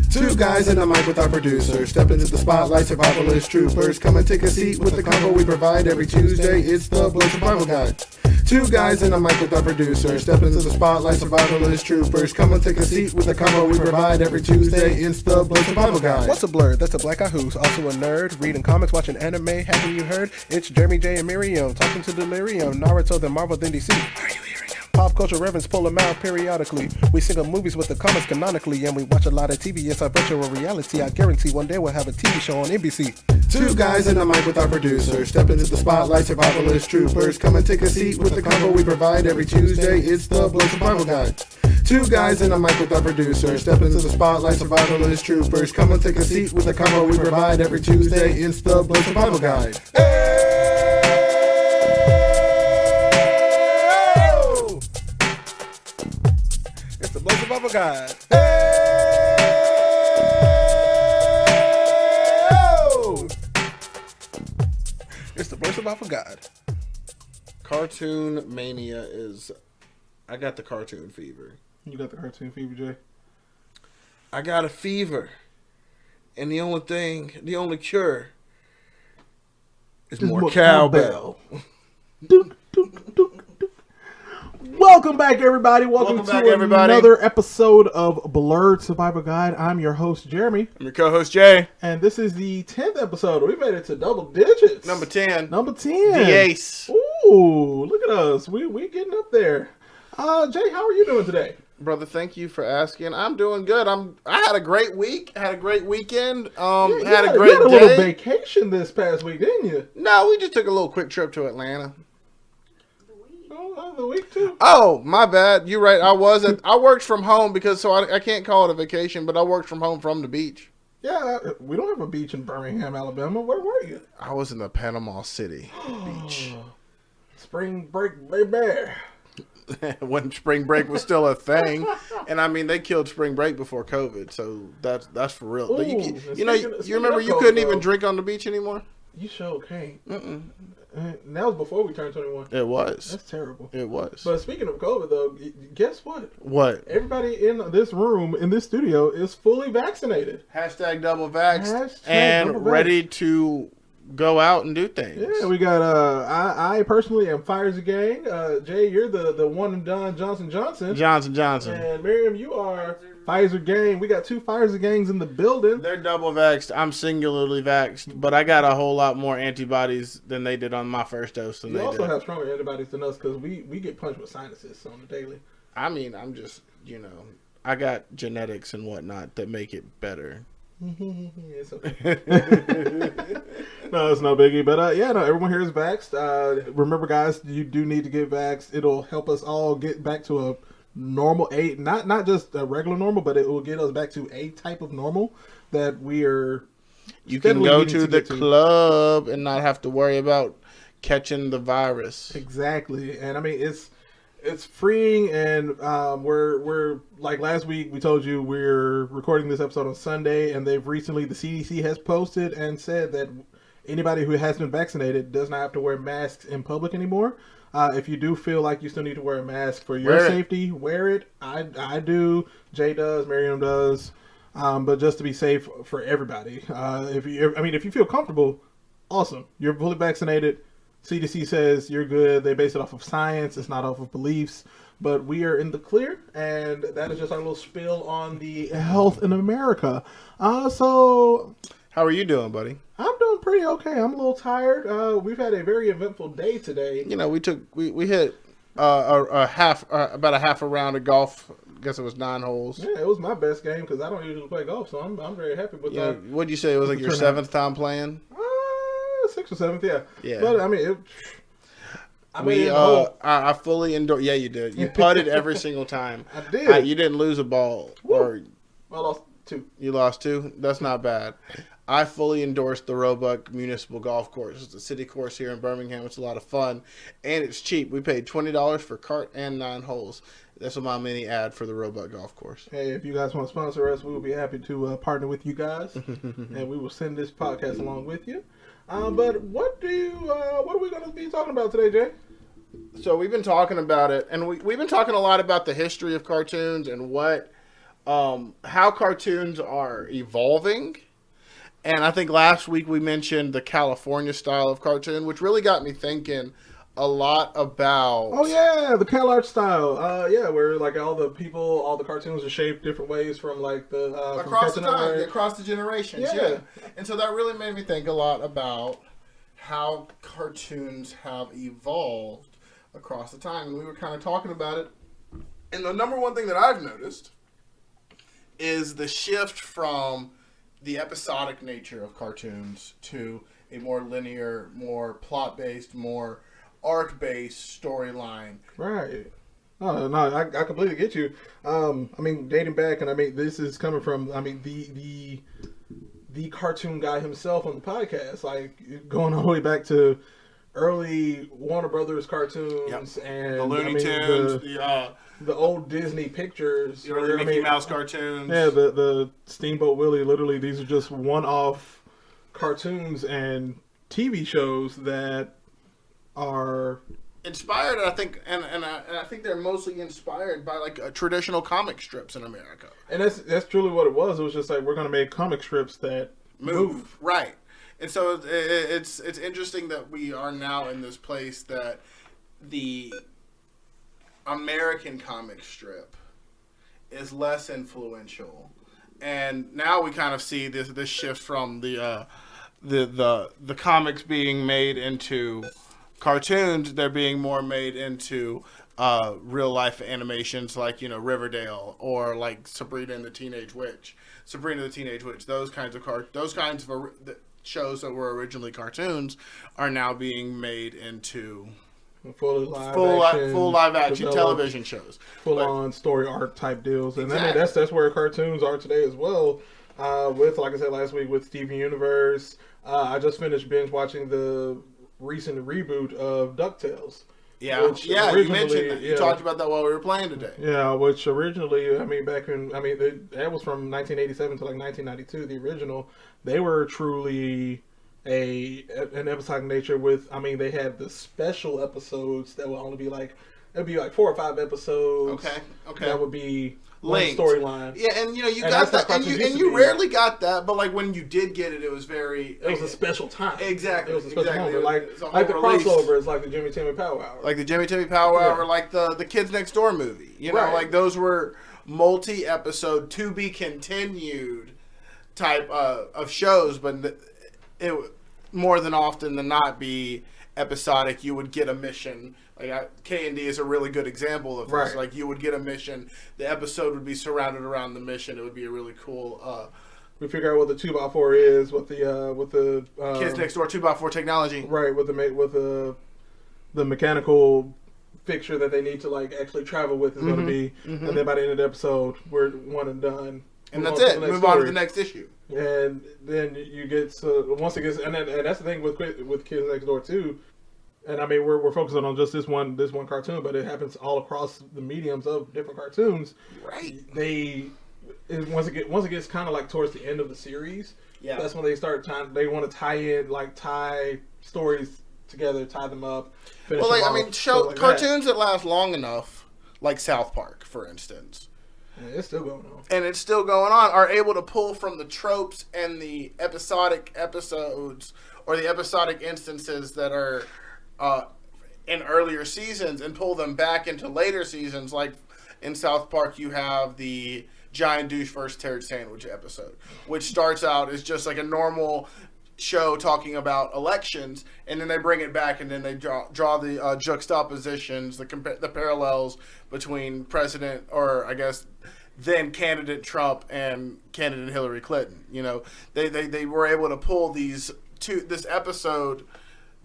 Two guys in a mic with our producer. Step into the spotlight, survivalist troopers. Come and take a seat with the combo we provide every Tuesday. It's the Blerd Survival Guide. Two guys in a mic with our producer. Step into the spotlight, survivalist troopers. Come and take a seat with the combo we provide every Tuesday. It's the Blerd Survival Guide. What's a Blerd? That's a black guy who's also a nerd. Reading comics, watching anime. Haven't you heard? It's Jeremy J and Miriam talking to Delirium. Naruto, then Marvel, then DC. Are you hearing him? Pop culture reverence pull them out periodically. We sync up movies with the comics canonically, and we watch a lot of TV. It's our virtual reality. I guarantee one day we'll have a TV show on NBC. Two guys in a mic with our producer. Step into the spotlight, survivalist troopers. Come and take a seat with the combo we provide every Tuesday. It's the Blerd Survival Guide. Two guys in a mic with our producer. Step into the spotlight, survivalist troopers. Come and take a seat with the combo we provide every Tuesday. It's the Blerd Survival Guide. It's the Blerd Survival Guide. It's the Blerd Survival Guide. Cartoon mania is... I got the cartoon fever. You got the cartoon fever, Jay? I got a fever. And the only cure is more cowbell. Dunk, dunk, dunk, dunk. Welcome back, everybody. Welcome back, to everybody. another episode of Blerd Survival Guide. I'm your host, Jeremy. I'm your co-host, Jay. And this is the 10th episode. We made it to double digits. Number 10. Number 10. The ace. Ooh, look at us. We getting up there. Jay, how are you doing today? Brother, thank you for asking. I'm doing good. I had a great week. Had a great weekend. Had a great day. You had a little vacation this past week, didn't you? No, we just took a little quick trip to Atlanta. The week too. Oh, my bad. You're right. I worked from home because I can't call it a vacation, but I worked from home from the beach. Yeah, we don't have a beach in Birmingham, Alabama. Where were you? I was in the Panama City beach. Spring break, baby. When spring break was still a thing, and I mean they killed spring break before COVID, so that's for real. Ooh, you remember you couldn't even drink on the beach anymore. You sure can't. And that was before we turned 21. It was. That's terrible. It was. But speaking of COVID, though, guess what? What? Everybody in this room, in this studio, is fully vaccinated. Hashtag double vaxxed. Hashtag and double vaxxed. ready to go out and do things. Yeah, we got, I personally am Pfizer gang. Jay, you're the one and done Johnson Johnson. Johnson. And Miriam, you are Pfizer gang. We got two Pfizer gangs in the building. They're double vaxxed. I'm singularly vaxxed, but I got a whole lot more antibodies than they did on my first dose than You they also did. have stronger antibodies than us because we get punched with sinuses on the daily. I mean, I'm just, I got genetics and whatnot that make it better. It's okay. No, it's no biggie. But everyone here is vaxxed. Remember, guys, you do need to get vaxxed. It'll help us all get back to a normal, not just a regular normal, but it will get us back to a type of normal that we are. You can go to the club and not have to worry about catching the virus. Exactly, and I mean it's freeing, and we're like last week we told you we're recording this episode on Sunday, and the CDC has posted and said that anybody who has been vaccinated does not have to wear masks in public anymore. If you do feel like you still need to wear a mask for your safety, wear it. I do. Jay does. Miriam does. But just to be safe for everybody. If you feel comfortable, awesome. You're fully vaccinated. CDC says you're good. They base it off of science. It's not off of beliefs. But we are in the clear, and that is just our little spill on the health in America. So, how are you doing, buddy? I'm doing pretty okay. I'm a little tired. We've had a very eventful day today. We hit about a half a round of golf. I guess it was 9 holes. Yeah, it was my best game because I don't usually play golf, so I'm very happy with that. What'd you say? It was like your 7th time playing? 6th or 7th, yeah. Yeah. But I mean, I fully endorse. Yeah, you did. You putted every single time. I did. You didn't lose a ball. Or I lost 2. You lost 2? That's not bad. I fully endorse the Roebuck Municipal Golf Course. It's a city course here in Birmingham. It's a lot of fun, and it's cheap. We paid $20 for cart and 9 holes. That's my mini ad for the Roebuck Golf Course. Hey, if you guys want to sponsor us, we will be happy to partner with you guys, and we will send this podcast along with you. But what are we going to be talking about today, Jay? So we've been talking about it, and we've been talking a lot about the history of cartoons and what how cartoons are evolving. And I think last week we mentioned the California style of cartoon, which really got me thinking a lot about. Oh yeah, the Cal Art style. Yeah, where like all the cartoons are shaped different ways from like the from across the Cartoon time, Network. across the generations. Yeah. Yeah. And so that really made me think a lot about how cartoons have evolved across the time. And we were kind of talking about it. And the number one thing that I've noticed is the shift from the episodic nature of cartoons to a more linear, more plot-based, more arc-based storyline. Right. No, I completely get you. I mean, dating back, and I mean, this is coming from, I mean, the cartoon guy himself on the podcast, like going all the way back to early Warner Brothers cartoons and The Looney I mean, Tunes, the old Disney pictures, the early Mickey Mouse cartoons. Yeah, the Steamboat Willie. Literally, these are just one-off cartoons and TV shows that are inspired. I think, and I think they're mostly inspired by like traditional comic strips in America. And that's truly what it was. It was just like, we're gonna make comic strips that move. Right. And so it's interesting that we are now in this place that the American comic strip is less influential, and now we kind of see this shift from the comics being made into cartoons. They're being more made into real life animations, like Riverdale or like Sabrina the Teenage Witch. Those kinds of shows that were originally cartoons are now being made into full live action television shows, full on story arc type deals, and exactly. I mean that's where cartoons are today as well. With, like I said last week, with Steven Universe, I just finished binge watching the recent reboot of DuckTales. Yeah, you mentioned that. You talked about that while we were playing today. Yeah, which originally, I mean, that was from 1987 to like 1992. The original, they were truly an episodic nature with, I mean, they had the special episodes that would only be like, it'd be like 4 or 5 episodes. Okay. That would be one storyline. Yeah, and you got that, and you rarely got that, but like when you did get it, it was very. It was a special time. Exactly. It was a special moment. Like the release. crossovers, like the Jimmy Timmy Power Hour. Like the Jimmy Timmy Power Hour, like the Kids Next Door movie. Like those were multi-episode, to be continued type of shows, but it more than often than not be episodic. You would get a mission. Like K&D is a really good example of this. Right. Like you would get a mission, the episode would be surrounded around the mission. It would be a really cool. We figure out what the 2x4 is, with the Kids Next Door 2x4 technology. Right, with the mechanical fixture that they need to like actually travel with is going to be, and then by the end of the episode, we're one and done. And that's it. Move on to the next issue. And then you get once it gets, and that's the thing with Kids Next Door too. And I mean, we're focusing on just this one cartoon, but it happens all across the mediums of different cartoons. Right. Once it gets kind of like towards the end of the series, that's when they start they want to tie stories together, tie them up. Well, cartoons that last long enough, like South Park, for instance. Yeah, it's still going on. And it's still going on, are able to pull from the tropes and the episodic episodes or the episodic instances that are in earlier seasons and pull them back into later seasons. Like in South Park, you have the Giant Douche versus Turd Sandwich episode, which starts out as just like a normal show talking about elections, and then they bring it back and then they draw the juxtapositions, the parallels between President, or I guess then candidate Trump and candidate Hillary Clinton. They were able to pull this episode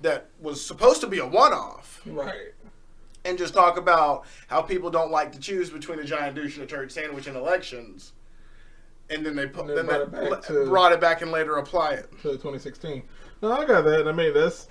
that was supposed to be a one-off, right, and just talk about how people don't like to choose between a giant douche and a turd sandwich in elections, and then they brought it back and later apply it to 2016. No, I got that. I mean, that's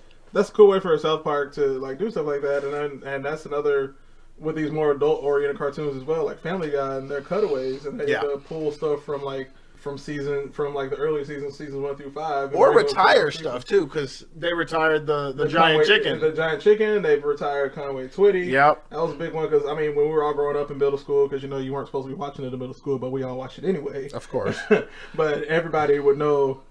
a cool way for a South Park to like do stuff like that, and that's another with these more adult-oriented cartoons as well, like Family Guy and their cutaways, and they pull stuff from like from like the early seasons 1 through 5, Or retire stuff too, because they retired the giant chicken. The giant chicken. They've retired Conway Twitty. Yep. That was a big one because I mean when we were all growing up in middle school, because you weren't supposed to be watching it in middle school, but we all watched it anyway. Of course. But everybody would know,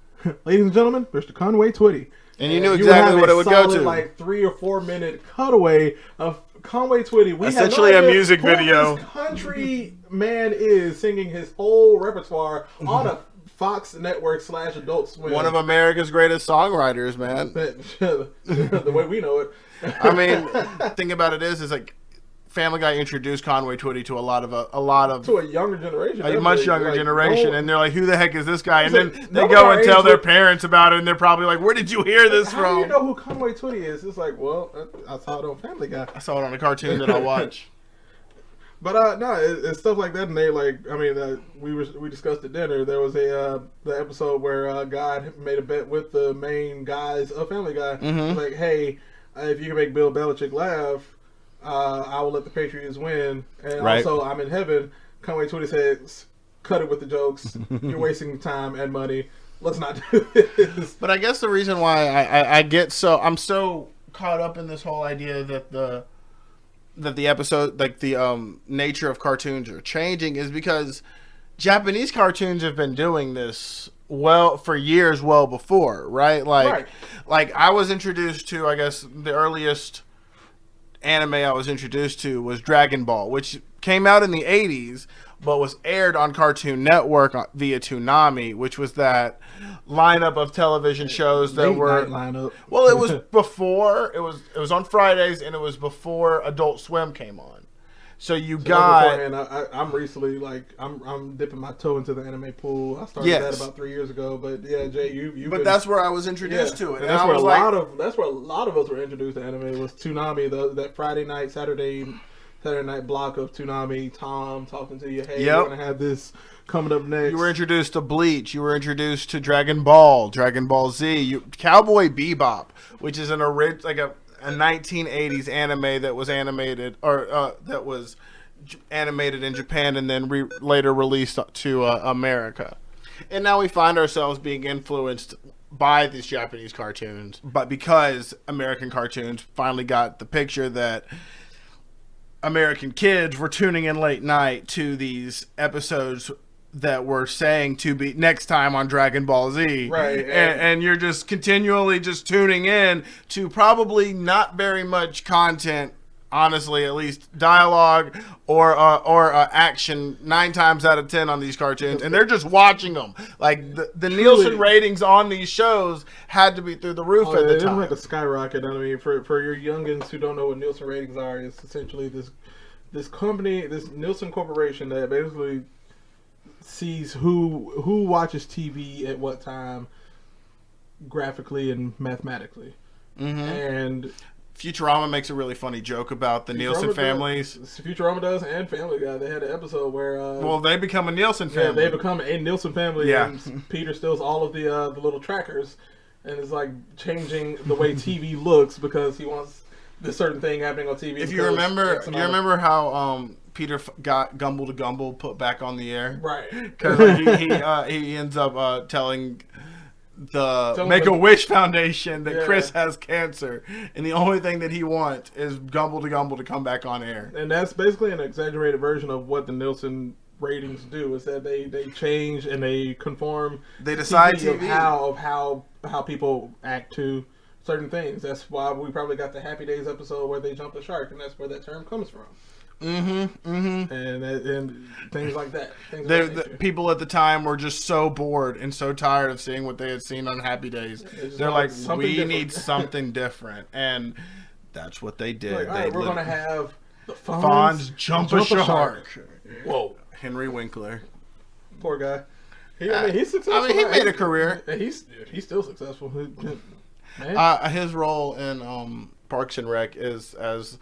ladies and gentlemen, Mr. Conway Twitty. And you knew exactly what it would go to. Like 3 or 4 minute cutaway of Conway Twitty. We essentially have no a music who video. This country man is singing his whole repertoire on a Fox Network / Adult Swim. One of America's greatest songwriters, man. The way we know it. I mean, the thing about it is like Family Guy introduced Conway Twitty to a lot of to a younger generation, a much younger generation, and they're like, "Who the heck is this guy?" And then they no go and tell their age parents about it, and they're probably like, "Where did you hear this How from?" do you know who Conway Twitty is? It's like, well, I saw it on Family Guy. I saw it on a cartoon that I watch. But no, it's stuff like that, and they like. I mean, we discussed at dinner. There was the episode where God made a bet with the main guys of Family Guy. Mm-hmm. Like, hey, if you can make Bill Belichick laugh, I will let the Patriots win. And right. Also, I'm in heaven. Conway Twitty says, "Cut it with the jokes. You're wasting time and money. Let's not do this." But I guess the reason why I'm so caught up in this whole idea that the episode, like the nature of cartoons are changing, is because Japanese cartoons have been doing this for years, well before, right? Like I was introduced to, I guess the earliest anime I was introduced to was Dragon Ball, which came out in the 80s, but was aired on Cartoon Network via Toonami, which was that lineup of television shows that were lineup. Well, it was before, it was on Fridays, and it was before Adult Swim came on. So I'm recently I'm dipping my toe into the anime pool. I started that about 3 years ago, but yeah, Jay, you. But that's where I was introduced to it, and that's where a lot of us were introduced to anime. Was Toonami, that Friday night, Saturday night block of Toonami. Tom talking to you, hey, we're gonna have this coming up next. You were introduced to Bleach. You were introduced to Dragon Ball Z, Cowboy Bebop, which is a 1980s anime that was animated in Japan and then later released to America. And now we find ourselves being influenced by these Japanese cartoons, but because American cartoons finally got the picture that American kids were tuning in late night to these episodes that were saying to be next time on Dragon Ball Z. Right. And you're just continually just tuning in to probably not very much content, honestly, at least dialogue or action 9 times out of 10 on these cartoons. And they're just watching them. Like the Nielsen ratings on these shows had to be through the roof at the time. It was like a skyrocket. I mean, for your youngins who don't know what Nielsen ratings are, it's essentially this company, this Nielsen Corporation that basically sees who watches TV at what time, graphically and mathematically. Mm-hmm. And Futurama makes a really funny joke about the Nielsen families. Futurama does, and Family Guy. They had an episode where they become a Nielsen family. Yeah, they become a Nielsen family. Yeah. And Peter steals all of the little trackers, and is like changing the way TV looks because he wants this certain thing happening on TV. If you remember how Peter got Gumble to Gumble put back on the air, right? Because he ends up telling the Make-A-Wish Foundation that Chris has cancer, and the only thing that he wants is Gumble to come back on air. And that's basically an exaggerated version of what the Nielsen ratings do. Is that they change and they conform. They decide TV of how people act to certain things. That's why we probably got the Happy Days episode where they jump the shark, and that's where that term comes from. Mm-hmm. Mm-hmm. And things like that. The people at the time were just so bored and so tired of seeing what they had seen on Happy Days. They're like, we need something different, and that's what they did. Like, all right, we're gonna have the Fonz jump a shark. Whoa, Henry Winkler, poor guy. He's successful. I mean, he made a career. He's still successful. His role in Parks and Rec is as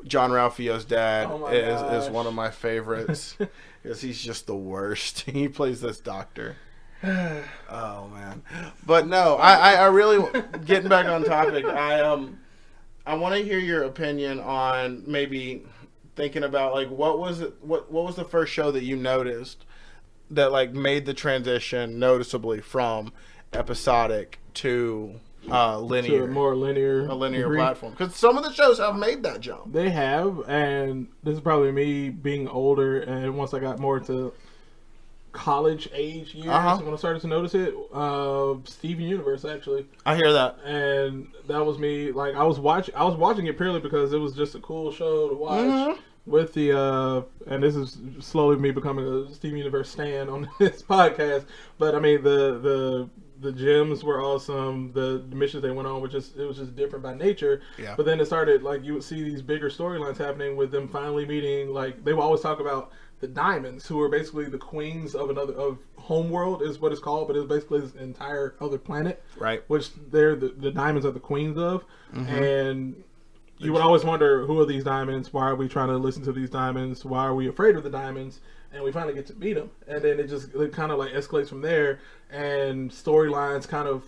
John Ralphio's dad is one of my favorites because he's just the worst. He plays this doctor. Oh man, but no, I really getting back on topic. I want to hear your opinion on maybe thinking about like what was the first show that you noticed that like made the transition noticeably from episodic to linear, to a more linear, a linear degree. platform. Because some of the shows have made that jump. They have, and this is probably me being older, and once I got more to college age years, when I started to notice it, Steven Universe actually. I hear that, and that was me. Like I was watching it purely because it was just a cool show to watch. With the and this is slowly me becoming a Steven Universe stan on this podcast, but I mean the gems were awesome. The missions they went on it was just different by nature. Yeah. But then it started like you would see these bigger storylines happening with them finally meeting. Like they would always talk about the Diamonds, who are basically the queens of Homeworld is what it's called, but it's basically this entire other planet, right? Which they're the Diamonds are the queens of, and you would always wonder, who are these Diamonds? Why are we trying to listen to these Diamonds? Why are we afraid of the Diamonds? And we finally get to meet them, and then it kind of like escalates from there, and storylines kind of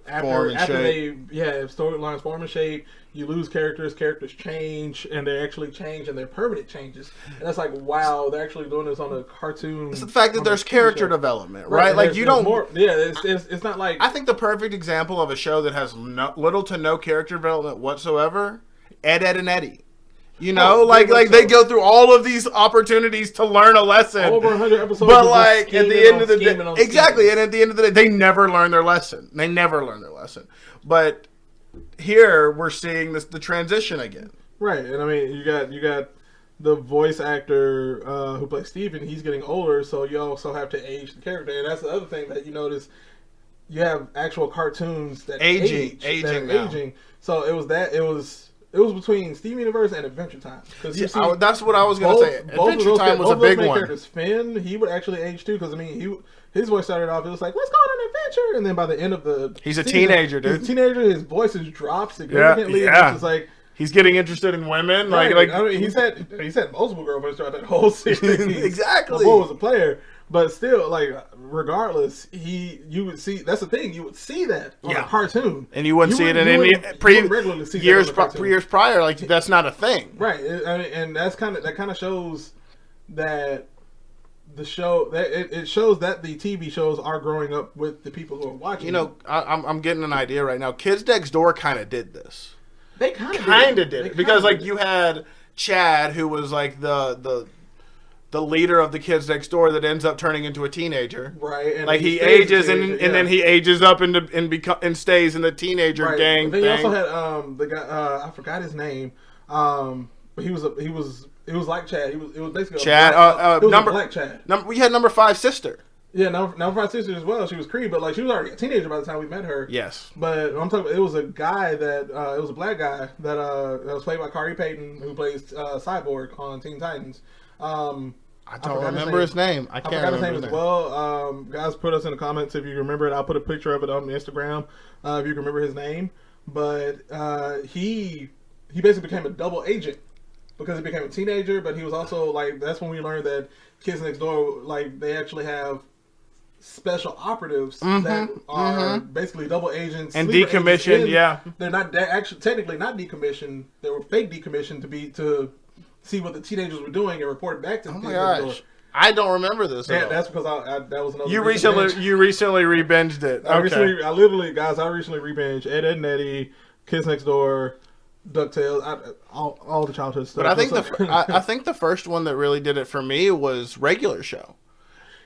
storylines form and shape. You lose characters change, and they actually change, and they're permanent changes. And that's like, wow, they're actually doing this on a cartoon. It's the fact that there's character development, right? Like you don't. It's not like. I think the perfect example of a show that has little to no character development whatsoever, Ed, and Eddie. You know, they go through all of these opportunities to learn a lesson. Over 100 episodes. But like at the end of the day, exactly, and at the end of the day, they never learn their lesson. But here we're seeing the transition again. Right, and I mean, you got the voice actor who plays Steven. He's getting older, so you also have to age the character, and that's the other thing that you notice. You have actual cartoons that aging. So it was between Steven Universe and Adventure Time. That's what I was going to say. Adventure Time was a big one. Characters, Finn, he would actually age too, because I mean, his voice started off, it was like, let's go on an adventure, and then by the end of he's a teenager, dude. He's a teenager, his voice has dropped significantly. Yeah. It's just like, he's getting interested in women. Right. I mean, he's had multiple girlfriends throughout that whole series. Exactly. Before was a player. But still, like, regardless, you would see, that's the thing, you would see that on a cartoon. And you wouldn't see it in any years prior, like, that's not a thing. Right. I mean, and that kind of shows that the show, that it shows that the TV shows are growing up with the people who are watching. You know, I'm getting an idea right now. Kids Next Door kind of did this. They kind of did it. Because, like, you had Chad, who was, like, the leader of the Kids Next Door that ends up turning into a teenager, right? And like he ages and then he ages up and stays in the teenager gang. Then you also had the guy, I forgot his name, but he was like Chad. It was basically Chad. a black Chad. We had number 5 sister. Yeah, number 5 sister as well. She was Cree, but like she was already a teenager by the time we met her. Yes. But I'm talking about, it was a guy that it was a black guy that was played by Khary Payton, who plays Cyborg on Teen Titans. I don't remember his name. I forgot his name as well. Guys, put us in the comments if you remember it. I'll put a picture of it on Instagram if you can remember his name. But he basically became a double agent because he became a teenager. But he was also like, that's when we learned that Kids Next Door, like, they actually have special operatives that are basically double agents and decommissioned. They're actually technically not decommissioned. They were fake decommissioned to see what the teenagers were doing and report back to the Kids Next Door. I don't remember this. Yeah, that's because that was another. You recently re-binged it. I recently re-binged Ed, and Eddie, Kids Next Door, DuckTales, all the childhood stuff. But I think the first one that really did it for me was Regular Show.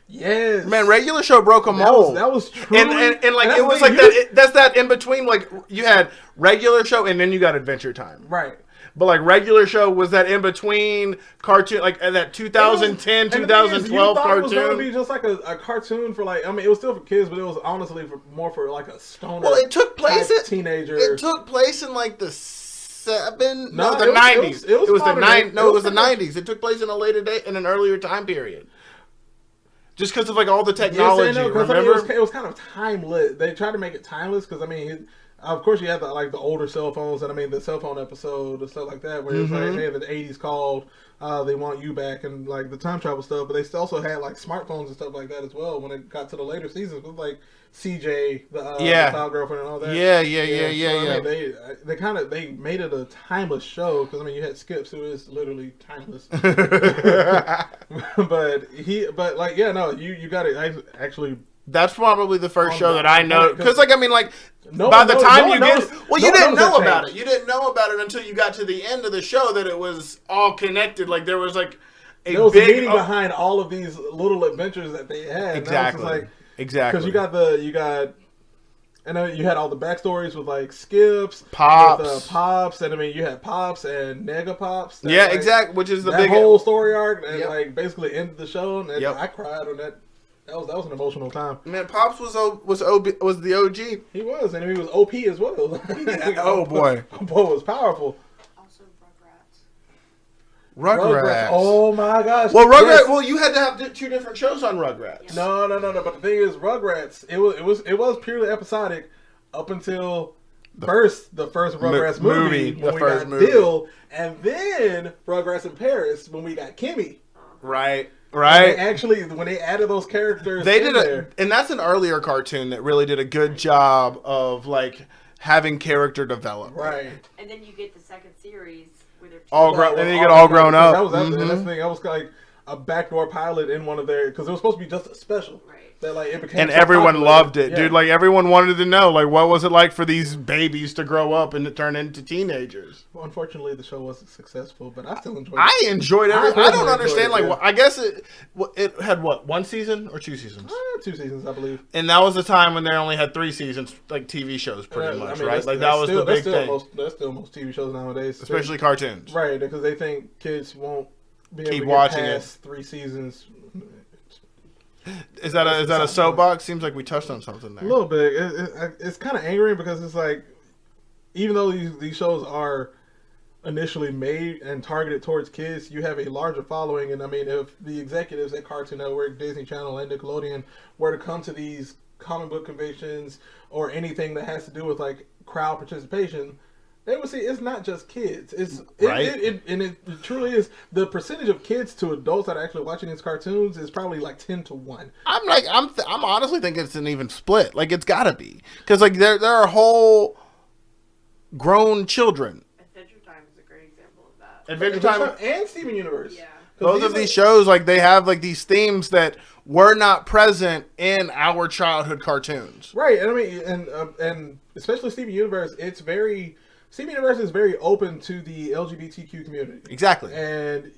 Yes, man, Regular Show broke a mold. That was true, and like it was like that. That's that in between. Like you had Regular Show, and then you got Adventure Time. Right. But like Regular Show was that in between cartoon, like that 2010, 2012 cartoon. It was going to be just like a cartoon for like, I mean, it was still for kids, but it was honestly more for like a stoner. Well, it took place teenager. It took place in like the 90s. It was the 90s. It took place in a later day, in an earlier time period. Just because of like all the technology, remember? I mean, it was kind of timeless. They tried to make it timeless because I mean, Of course, you had the older cell phones, and I mean the cell phone episode and stuff like that, where it's like, hey, the '80s called, they want you back, and like the time travel stuff. But they also had like smartphones and stuff like that as well. When it got to the later seasons, with like CJ, the cloud girlfriend, and all that. Yeah. I mean, they made it a timeless show because I mean you had Skips, who is literally timeless. but like you got it actually. That's probably the first show that I know, because like I mean like by the you time you didn't know about change. it. You didn't know about it until you got to the end of the show that it was all connected. Like there was like there was a meaning behind all of these little adventures that they had. Exactly. Because you got. And then you had all the backstories with like Skips, Pops, with, Pops, and I mean you had Pops and Nega Pops. Yeah, like, exactly. Which is the big whole story arc, and like basically ended the show. And I cried on that. That was an emotional time. Man, Pops was the OG. He was, and he was OP as well. Oh boy, boy was powerful. Also, Rugrats. Oh my gosh. Well, Rugrats. Yes. Well, you had to have two different shows on Rugrats. Yes. No. But the thing is, Rugrats. It was purely episodic up until the first Rugrats movie when we got Bill, and then Rugrats in Paris when we got Kimmy. Right. When they added those characters, and that's an earlier cartoon that really did a good job of like having character development. Right. And then you get the second series where they're and then you get all grown up. That was and that's the thing. I was like a backdoor pilot in one of their, because it was supposed to be just a special. Right. That like it became and so everyone popular. loved it, dude. Like everyone wanted to know, like, what was it like for these babies to grow up and to turn into teenagers? Well, unfortunately, the show wasn't successful, but I still enjoyed it. I enjoyed every. I don't understand. I guess it had one season or 2 seasons? 2 seasons, I believe. And that was the time when they only had 3 seasons, like TV shows, pretty much, right? Like that was the big thing. That's still most TV shows nowadays, especially cartoons, right? Because they think kids won't be able keep to watching get past 3 seasons. Is that a soapbox? Seems like we touched on something there. A little bit. It's kind of angering because it's like, even though these shows are initially made and targeted towards kids, you have a larger following. And I mean, if the executives at Cartoon Network, Disney Channel, and Nickelodeon were to come to these comic book conventions or anything that has to do with like crowd participation, they would see it's not just kids. It truly is. The percentage of kids to adults that are actually watching these cartoons is probably like 10-1. I'm honestly thinking it's an even split. Like it's got to be, because like there are whole grown children. Adventure Time is a great example of that. Adventure Time and Steven Universe. Yeah. Both of these shows, like they have like these themes that were not present in our childhood cartoons. Right, and I mean, and especially Steven Universe, Steven Universe is very open to the LGBTQ community. Exactly. And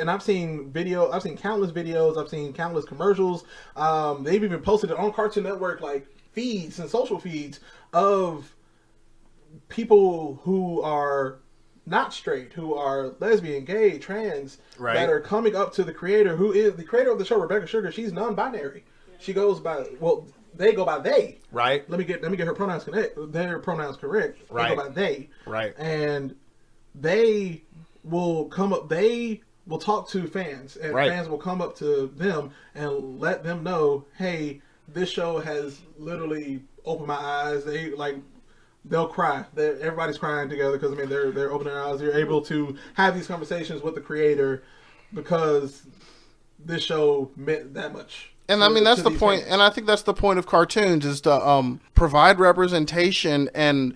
I've seen countless videos, I've seen countless commercials. They've even posted it on Cartoon Network, like feeds and social feeds of people who are not straight, who are lesbian, gay, trans, that are coming up to the creator, who is the creator of the show, Rebecca Sugar. She's non-binary. She goes by, they go by they. Right. Let me get her pronouns correct. Their pronouns correct. Right. They go by they. Right. And they will come up. They will talk to fans, and fans will come up to them and let them know, hey, this show has literally opened my eyes. They'll cry. Everybody's crying together because I mean they're opening their eyes. They're able to have these conversations with the creator because this show meant that much. And I mean that's the point, and I think that's the point of cartoons, is to provide representation and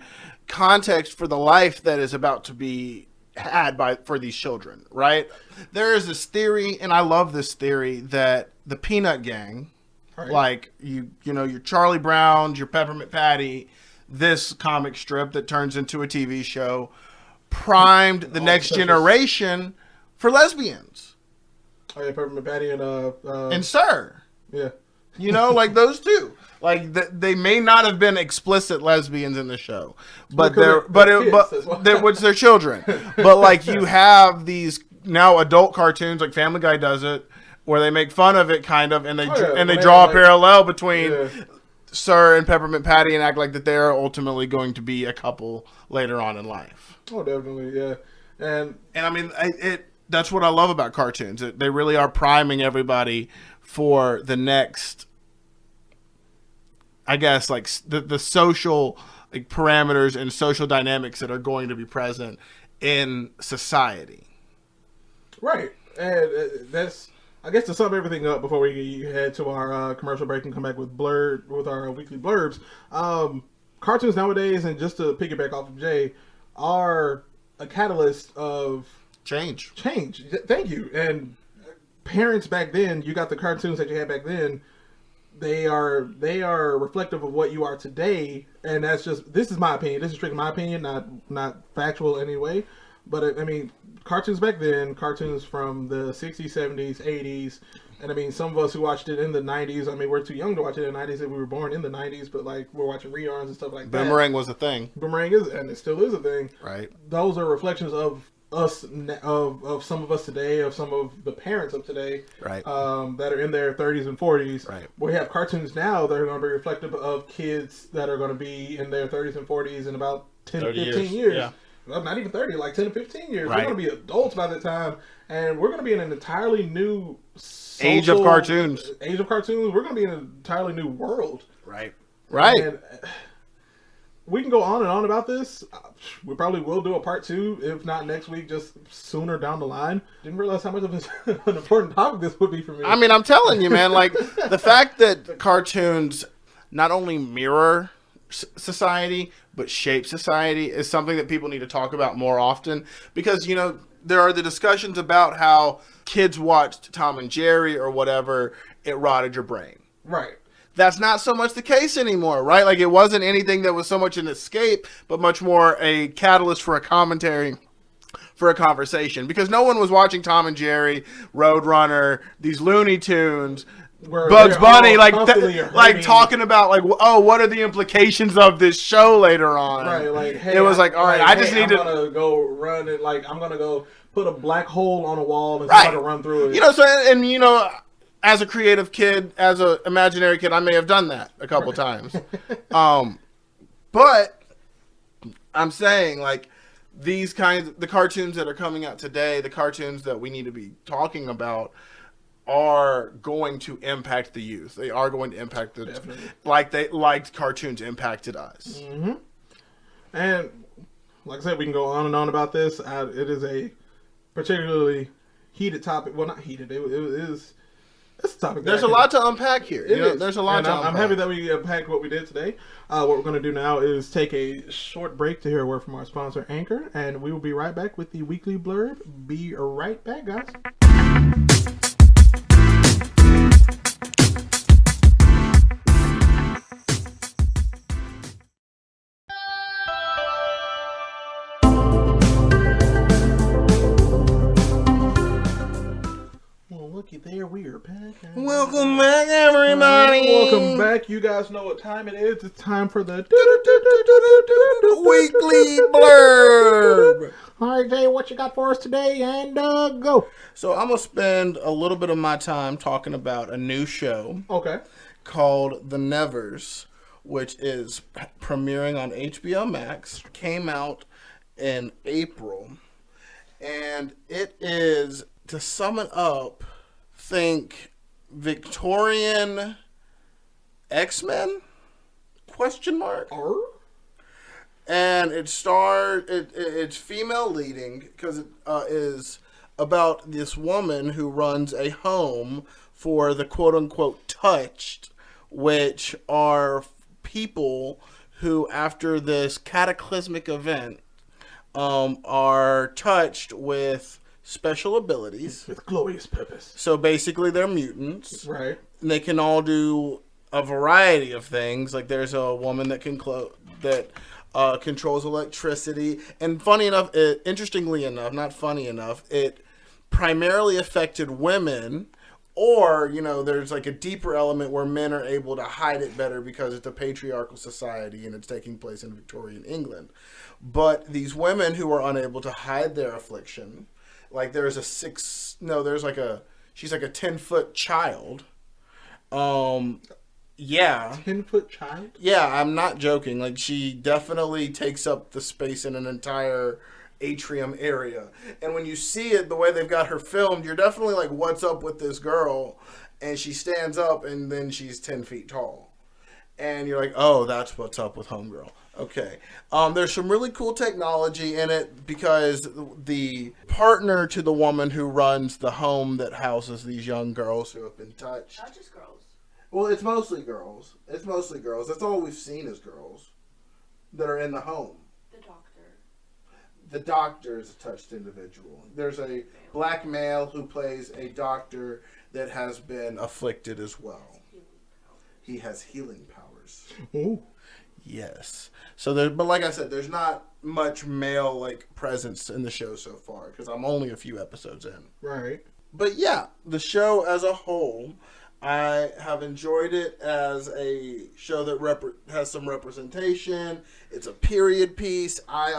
context for the life that is about to be had for these children, right? There is this theory, and I love this theory, that the Peanut Gang, like you know your Charlie Browns, your Peppermint Patty, this comic strip that turns into a TV show, primed the next generation for lesbians. Oh yeah, Peppermint Patty and Sir. Yeah. You know, like those two. Like they may not have been explicit lesbians in the show, but which they're children. But like you have these now adult cartoons, like Family Guy does it, where they make fun of it kind of, and they draw a parallel between Sir and Peppermint Patty and act like that they're ultimately going to be a couple later on in life. Oh, definitely, yeah. And I mean, that's what I love about cartoons. They really are priming everybody for the next, I guess, like the social like parameters and social dynamics that are going to be present in society. Right. And that's, I guess, to sum everything up before we head to our commercial break and come back with Blerd, with our weekly blurbs. Cartoons nowadays, and just to piggyback off of Jay, are a catalyst of Change. Thank you. And parents back then, you got the cartoons that you had back then. They are reflective of what you are today, and that's just, this is my opinion. This is strictly my opinion, not factual in any way. But I mean, cartoons back then, cartoons from the 60s, 70s, 80s, and I mean, some of us who watched it in the 90s, I mean, we're too young to watch it in the 90s if we were born in the 90s, but like, we're watching reruns and stuff like that. Boomerang was a thing. Boomerang is, and it still is a thing. Right. Those are reflections of us, of some of us today, of some of the parents of today, Right. That are in their 30s and 40s. Right. We have cartoons now that are going to be reflective of kids that are going to be in their 30s and 40s in about 10 to 15 years. Yeah. Well, not even 30, like 10 to 15 years. Right. We're going to be adults by the time, and we're going to be in an entirely new Age of cartoons. Age of cartoons. We're going to be in an entirely new world. Right. Right. And we can go on and on about this. We probably will do a part 2, if not next week, just sooner down the line. Didn't realize how much of an important topic this would be for me. I mean, I'm telling you, man, like, the fact that cartoons not only mirror society, but shape society is something that people need to talk about more often. Because, you know, there are the discussions about how kids watched Tom and Jerry or whatever, it rotted your brain. Right. That's not so much the case anymore, right? Like, it wasn't anything that was so much an escape, but much more a catalyst for a commentary, for a conversation. Because no one was watching Tom and Jerry, Roadrunner, these Looney Tunes, Bugs Bunny, like talking about, like, oh, what are the implications of this show later on? Right, like, hey, it was like, all right, I just need to. I'm gonna go run it. Like, I'm gonna go put a black hole on a wall and try to run through it. You know, so and you know, as a creative kid, as an imaginary kid, I may have done that a couple times. But I'm saying, like, these kinds, the cartoons that are coming out today, the cartoons that we need to be talking about, are going to impact the youth. They are going to impact the like cartoons impacted us. Mm-hmm. And like I said, we can go on and on about this. It is a particularly heated topic. Well, not heated. It's a topic. There's a lot to unpack here. There's a lot to unpack. I'm happy that we unpacked what we did today. What we're going to do now is take a short break to hear a word from our sponsor, Anchor, and we will be right back with the weekly blurb. Be right back, guys. Looky there, we are back. Welcome back, everybody. Welcome back. You guys know what time it is. It's time for the weekly blurb. All right, Jay, what you got for us today? And go. So I'm going to spend a little bit of my time talking about a new show. Okay. Called The Nevers, which is premiering on HBO Max. Came out in April. And it is, to sum it up, think Victorian X-Men? ? And it stars, it's female leading because it is about this woman who runs a home for the quote-unquote touched, which are people who, after this cataclysmic event, are touched with special abilities. With glorious purpose. So basically they're mutants. Right. And they can all do a variety of things. Like, there's a woman that can controls electricity. And interestingly enough, not funny enough, it primarily affected women. Or, you know, there's like a deeper element where men are able to hide it better because it's a patriarchal society and it's taking place in Victorian England. But these women who are unable to hide their affliction, like she's like a 10-foot child. Yeah. 10-foot child? Yeah, I'm not joking. Like, she definitely takes up the space in an entire atrium area. And when you see it, the way they've got her filmed, you're definitely like, what's up with this girl? And she stands up and then she's 10 feet tall. And you're like, oh, that's what's up with Homegirl. Okay. There's some really cool technology in it because the partner to the woman who runs the home that houses these young girls who have been touched. Not just girls. Well, it's mostly girls. It's mostly girls. That's all we've seen is girls that are in the home. The doctor. The doctor is a touched individual. There's a black male who plays a doctor that has been afflicted as well. He has healing powers. Ooh. Yes. So there, but like I said, there's not much male like presence in the show so far because I'm only a few episodes in. Right. But yeah, the show as a whole, I have enjoyed it as a show that has some representation. It's a period piece. I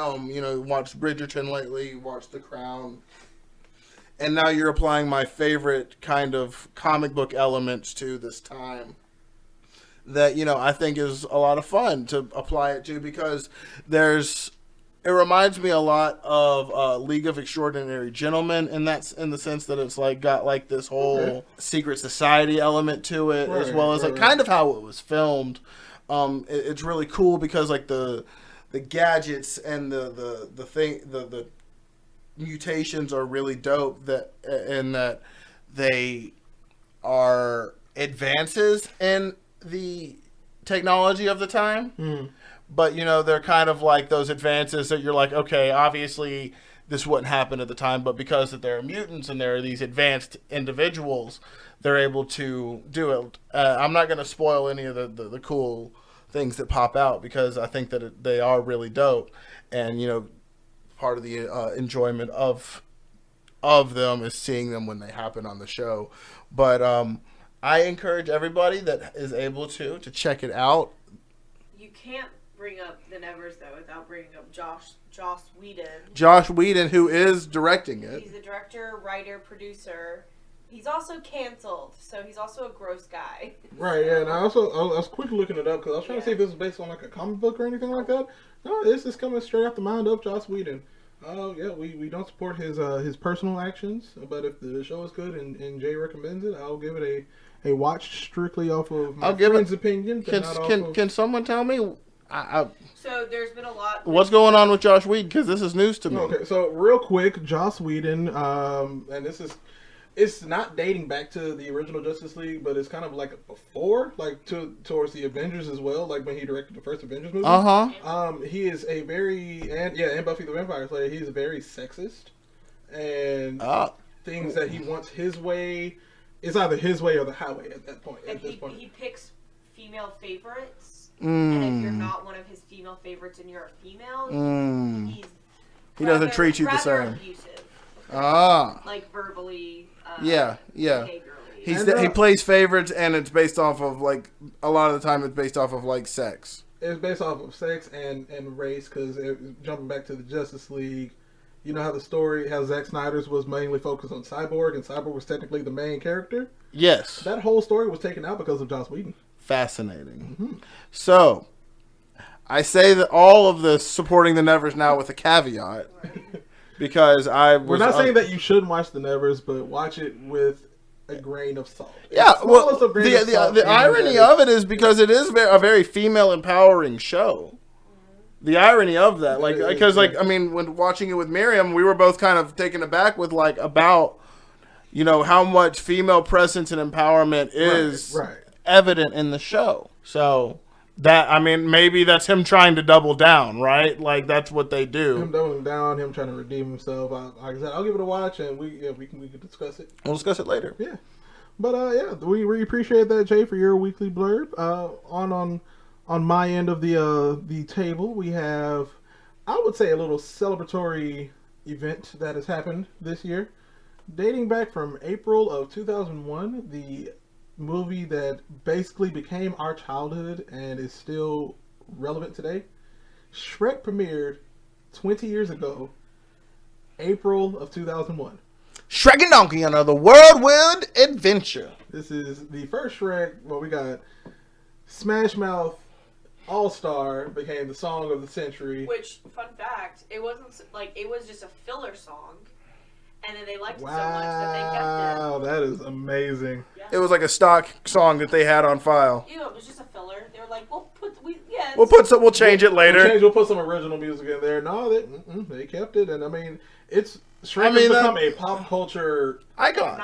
watched Bridgerton lately, watched The Crown, and now you're applying my favorite kind of comic book elements to this time. That I think is a lot of fun to apply it to because it reminds me a lot of League of Extraordinary Gentlemen, and that's in the sense that it's like got like this whole secret society element to it, as well as kind of how it was filmed. It's really cool because like the gadgets and the mutations are really dope. That they are advances in the technology of the time. But, they're kind of like those advances that you're like, okay, obviously this wouldn't happen at the time, but because that there are mutants and there are these advanced individuals, they're able to do it. I'm not going to spoil any of the cool things that pop out because I think that they are really dope. And, part of the enjoyment of them is seeing them when they happen on the show. But I encourage everybody that is able to check it out. You can't bring up the Nevers though without bringing up Joss Whedon. Joss Whedon, who is directing it. He's the director, writer, producer. He's also canceled, so he's also a gross guy. Right, yeah, and I was quickly looking it up because I was trying to see if this was based on like a comic book or anything like that. No, this is coming straight off the mind of Joss Whedon. Yeah, we don't support his personal actions, but if the show is good and Jay recommends it, I'll give it a watch strictly off of my friend's opinion. Can someone tell me? So there's been a lot. What's going on with Joss Whedon? Because this is news to me. Okay, so real quick, Joss Whedon, and it's not dating back to the original Justice League, but it's kind of like before, like towards the Avengers as well, like when he directed the first Avengers movie. He is a and Buffy the Vampire Slayer, he's very sexist, and things that he wants his way, it's either his way or the highway at that point. And he picks female favorites, and if you're not one of his female favorites and you're a female, he doesn't treat you the same. Abusive. Like verbally. Yeah. He plays favorites, and it's based off of like a lot of the time it's based off of like sex. It's based off of sex and race because jumping back to the Justice League, you know how Zack Snyder's was mainly focused on Cyborg, and Cyborg was technically the main character. Yes, that whole story was taken out because of Joss Whedon. Fascinating. Mm-hmm. So, I say that all of this supporting the Nevers now with a caveat. Because we're not saying that you shouldn't watch the Nevers, but watch it with a grain of salt. Yeah, well, the irony of it is because it is a very female empowering show. The irony of that, when watching it with Miriam, we were both kind of taken aback with about how much female presence and empowerment is evident in the show. So. Maybe that's him trying to double down, right? Like, that's what they do. Him doubling down, him trying to redeem himself. Like I said, I'll give it a watch, and we can discuss it. We'll discuss it later. Yeah. But, we really appreciate that, Jay, for your weekly blurb. On my end of the table, we have, I would say, a little celebratory event that has happened this year. Dating back from April of 2001, the movie that basically became our childhood and is still relevant today. Shrek premiered 20 years ago, April of 2001. Shrek and Donkey on the Whirlwind Adventure. This is the first Shrek. Well, we got Smash Mouth All-Star became the song of the century. Which, fun fact, it wasn't it was just a filler song. And then they liked it so much that they kept it. Wow, that is amazing. Yeah. It was like a stock song that they had on file. Yeah, it was just a filler. They were like, sense. We'll change it later. We'll put some original music in there. No, they kept it, and I mean, Shrek has become a pop culture icon.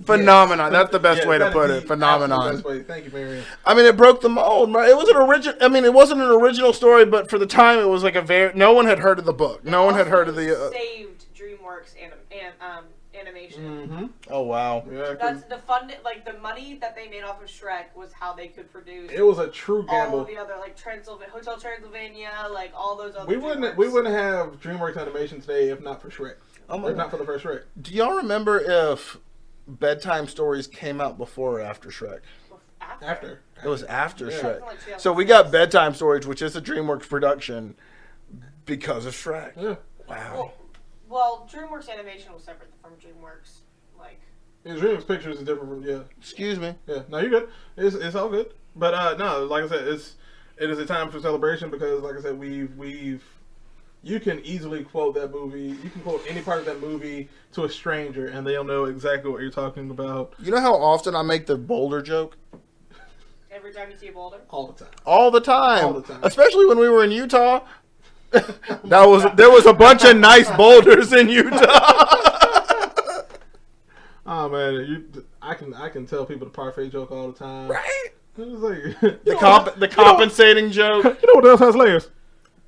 Phenomenon. That's the best way to put it. Phenomenon. Best way. Thank you, Marion. I mean, it broke the mold. Right? It was an original. I mean, it wasn't an original story, but for the time, it was like no one had heard of the book. No one had heard of the. Saved DreamWorks animation. Mm-hmm. Oh wow! Yeah, that's the fund. Like the money that they made off of Shrek was how they could produce. It was a true gamble. All of the other like Hotel Transylvania, like all those other. We wouldn't have DreamWorks animation today if not for Shrek. If not for the first Shrek. Do y'all remember if bedtime stories came out before or after Shrek? After. It was after Shrek. Like so we got bedtime stories, which is a DreamWorks production, because of Shrek. Yeah. Wow. Well, DreamWorks animation was separate from DreamWorks. Like. Yeah, DreamWorks Pictures is different from Excuse me. Yeah. No, you're good. It's all good. But no, like I said, it is a time for celebration because, like I said, you can easily quote that movie. You can quote any part of that movie to a stranger, and they'll know exactly what you're talking about. You know how often I make the boulder joke? Every time you see a boulder? All the time. All the time. All the time. Especially when we were in Utah. There was a bunch of nice boulders in Utah. Oh man, I can tell people the parfait joke all the time. Right? It was like The compensating joke. You know what else has layers?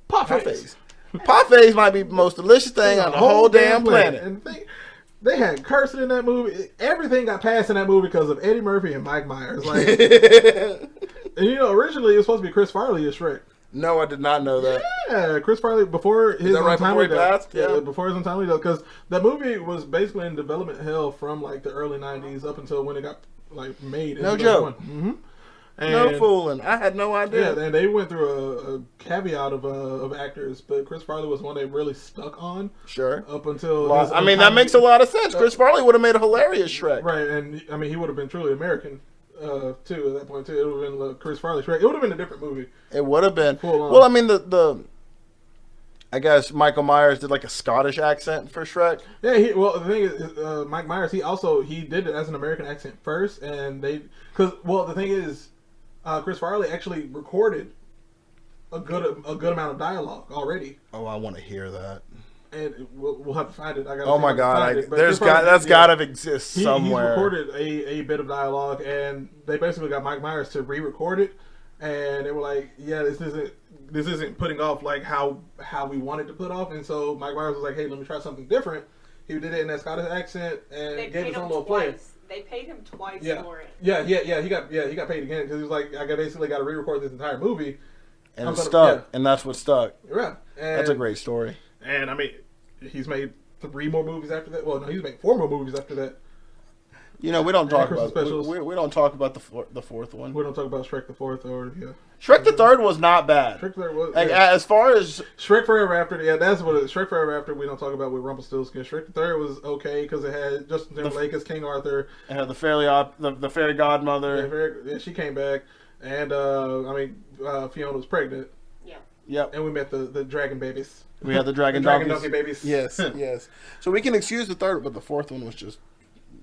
Parfaits. Parfaits might be the most delicious thing on the whole damn planet. And they had cursing in that movie. Everything got passed in that movie because of Eddie Murphy and Mike Myers. Like, and originally it was supposed to be Chris Farley as Shrek. No, I did not know that. Yeah, Chris Farley before his untimely death. Yeah, before his untimely death, because that movie was basically in development hell from like the early '90s up until when it got like made. No joke. Mm-hmm. No fooling. I had no idea. Yeah, and they went through a caveat of actors, but Chris Farley was one they really stuck on. Sure. Up until that makes a lot of sense. Chris Farley would have made a hilarious Shrek. Right, and I mean he would have been truly American. Too at that point too, it would have been Chris Farley Shrek. It would have been a different movie. It would have been. Full on. Well, I mean I guess Michael Myers did like a Scottish accent for Shrek. Yeah, the thing is, Mike Myers he did it as an American accent first, and the thing is, Chris Farley actually recorded a good amount of dialogue already. Oh, I want to hear that. And we'll have to find it. Oh my God! That's got to exist somewhere. He recorded a bit of dialogue, and they basically got Mike Myers to re-record it, and they were like, "Yeah, this isn't putting off like how we wanted to put off." And so Mike Myers was like, "Hey, let me try something different." He did it in that Scottish accent and gave his own little play. They paid him twice for it. Yeah. He got paid again because he was like, "I basically got to re-record this entire movie." And it stuck, and that's what stuck. Yeah, that's a great story. And I mean, he's made 3 more movies after that. Well, no, he's made 4 more movies after that. We don't talk about we don't talk about the fourth one. We don't talk about Shrek the Fourth Shrek the Third was not bad. Shrek the Third was as far as Shrek Forever After. Yeah, that's what it is. Shrek Forever After we don't talk about with Rumpelstiltskin. Shrek the Third was okay because it had Justin Timberlake as King Arthur. It had the fairy godmother. Yeah, she came back, and Fiona was pregnant. Yeah. Yep. And we met the dragon babies. We had the dragon donkey babies. Yes, yes. So we can excuse the third, but the fourth one was just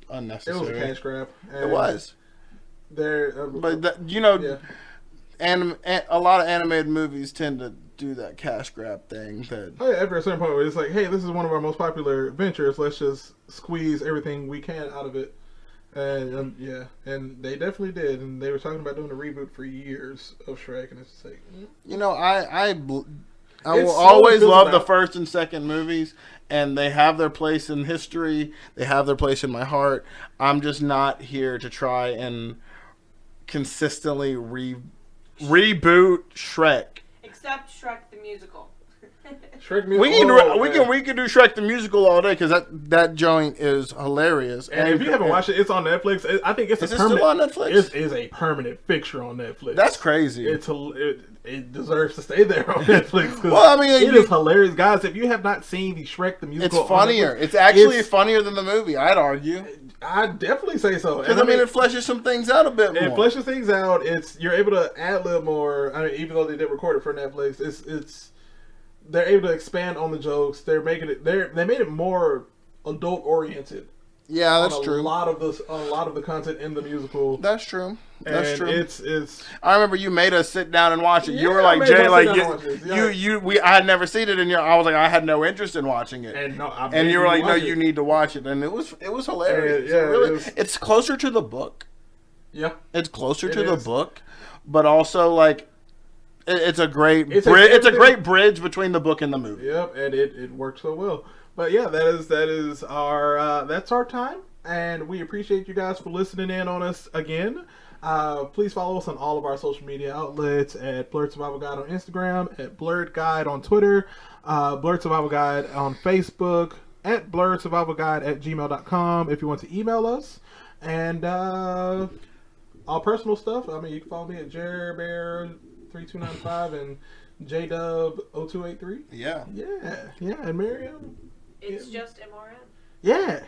unnecessary. It was a cash grab. It was. Yeah. A lot of animated movies tend to do that cash grab thing. After a certain point, it's like, hey, this is one of our most popular ventures. Let's just squeeze everything we can out of it. And and they definitely did. And they were talking about doing a reboot for years of Shrek, and it's just like, I will always love the first and second movies, and they have their place in history. They have their place in my heart. I'm just not here to try and consistently reboot Shrek. Except Shrek the musical. Shrek musical. We can do Shrek the musical all day because that joint is hilarious. And if you haven't watched it, it's on Netflix. I think it's still on Netflix? It is a permanent fixture on Netflix. That's crazy. It deserves to stay there on Netflix. Well, it is hilarious, guys. If you have not seen the Shrek the musical, it's funnier. It's actually funnier than the movie. I'd argue. I'd definitely say so. Because it fleshes some things out a bit more. It fleshes things out. You're able to add a little more. I mean, even though they did record it for Netflix, they're able to expand on the jokes. They made it more adult oriented. Yeah, that's on true. A lot of the content in the musical. That's true. That's And true. It's. I remember you made us sit down and watch it. You Yeah, were I like, made Jay, us like sit down and watch this. I had never seen it, and I was like, I had no interest in watching it. And You were like, no, watch you it. need to watch it, and it was hilarious. Yeah, Really, it's closer to the book. Yeah, It's closer to It the is. book, but also like it's a great It's it's a everything- great bridge between the book and the movie. Yep, and it worked so well. But yeah, that is our that's our time, and we appreciate you guys for listening in on us again. Please follow us on all of our social media outlets at Blerd Survival Guide on Instagram, at Blerd Guide on Twitter, Blerd Survival Guide on Facebook, at blerdsurvivalguide@gmail.com if you want to email us. And all personal stuff, I mean, you can follow me at JerBear3295 and JDub0283. Yeah. Yeah, and Miriam. It's just MRN. Yeah.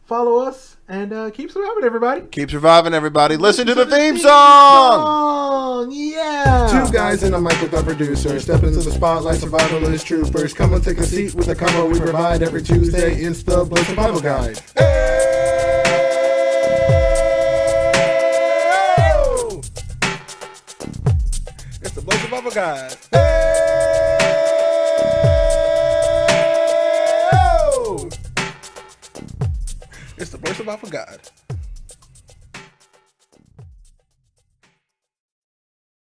Follow us and keep surviving, everybody. Keep surviving, everybody. Listen to the theme song. Yeah. Two guys in a mic with our producer. Step into the spotlight, survivalist troopers. Come and take a seat with the combo we provide every Tuesday. It's the Blerd Survival Guide. It's the Blerd Survival Guide. It's the Blerd Survival Guide.